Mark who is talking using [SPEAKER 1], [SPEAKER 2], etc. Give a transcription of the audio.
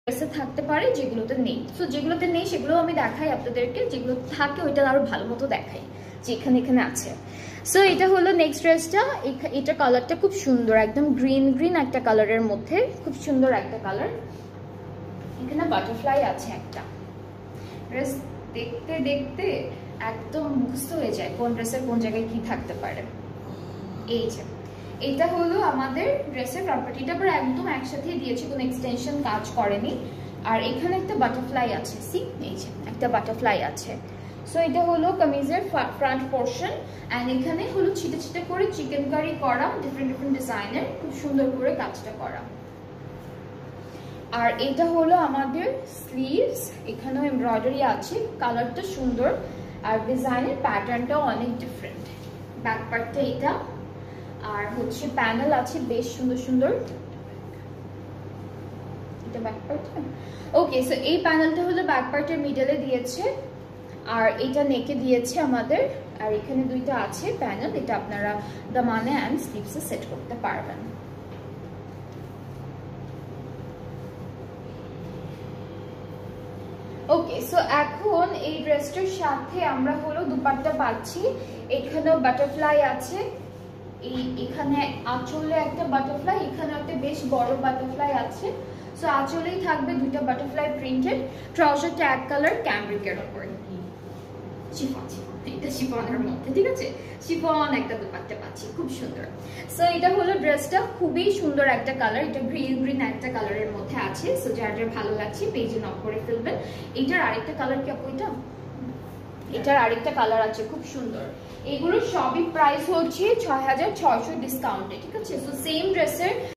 [SPEAKER 1] ড্রেসে থাকতে পারে যেগুলোতে নেই। সো যেগুলোতে নেই সেগুলো আমি দেখাই আপনাদেরকে, যেগুলো থাকে ওইটা আরো ভালো মতো দেখাই যে এখানে এখানে আছে। সো এটা হলো নেক্সট ড্রেসটা। এটা কালারটা খুব সুন্দর, একদম গ্রিন গ্রিন একটা কালারের মধ্যে, খুব সুন্দর একটা কালার। এখানে বাটারফ্লাই আছে একটা। ড্রেস দেখতে দেখতে একদম মুখস্থ হয়ে যায় কোন ড্রেসের কোন জায়গায় কি থাকতে পারে। এই যে এটা হলো আমাদের ড্রেসের প্রপার্টিটা, পুরো একদম একসাথে দিয়েছি, কোনো এক্সটেনশন কাজ করেনি। আর এখানে একটা বাটারফ্লাই আছে, সি এই যে একটা বাটারফ্লাই আছে। সো এটা হলো কামিজের ফ্রন্ট পোর্শন। অ্যান্ড এখানে হলো ছিটে ছিটে করে চিকেন কারি করা, ডিফারেন্ট ডিফারেন্ট ডিজাইনের, খুব সুন্দর করে কাজটা করা। আর এটা হলো আমাদের স্লিভস, এখানেও এমব্রয়ডারি আছে, কালারটা সুন্দর আর ডিজাইনের প্যাটার্নটাও অনেক ডিফারেন্ট। ব্যাক পার্টটা এটা, আর হচ্ছে প্যানেল আছে বেশ সুন্দর সুন্দর। এটা ব্যাক পার্ট। ওকে, সো এই প্যানেলটা হলো ব্যাক পার্টের মিডলে দিয়েছে, আর এটা নেকে দিয়েছে আমাদের। আর এখানে দুইটা আছে প্যানেল, এটা আপনারা দামানে অ্যান্ড স্লিভসে সেট করতে পারবেন। ওকে, সো এখন এই ড্রেসটার সাথে আমরা হলো দুপাট্টা পাচ্ছি। এখানেও বাটারফ্লাই আছে, এখানে আঁচলে একটা বাটারফ্লাই, এখানে একটা বেশ বড় বাটারফ্লাই আছে। সো আঁচলেই থাকবে দুইটা বাটারফ্লাই প্রিন্টেড। ট্রাউজারটা এক কালার ক্যামব্রিকের উপর, শিফন, এটা শিফনের মধ্যে, ঠিক আছে, শিফন একটা দুপাট্টা পাচ্ছি, খুব সুন্দর। সো এটা হলো ড্রেসটা, খুবই সুন্দর একটা কালার, এটা গ্রিন গ্রিন একটা কালারের মধ্যে আছে। সো যার যার ভালো লাগছে পেজে নক করে ফেলবেন। এটার আরেকটা কালার কি আপু? এটার আরেকটা কালার আছে, খুব সুন্দর। এগুলো সবই প্রাইস হচ্ছে ৬৬০০ ডিসকাউন্টে, ঠিক আছে। সো সেম ড্রেসের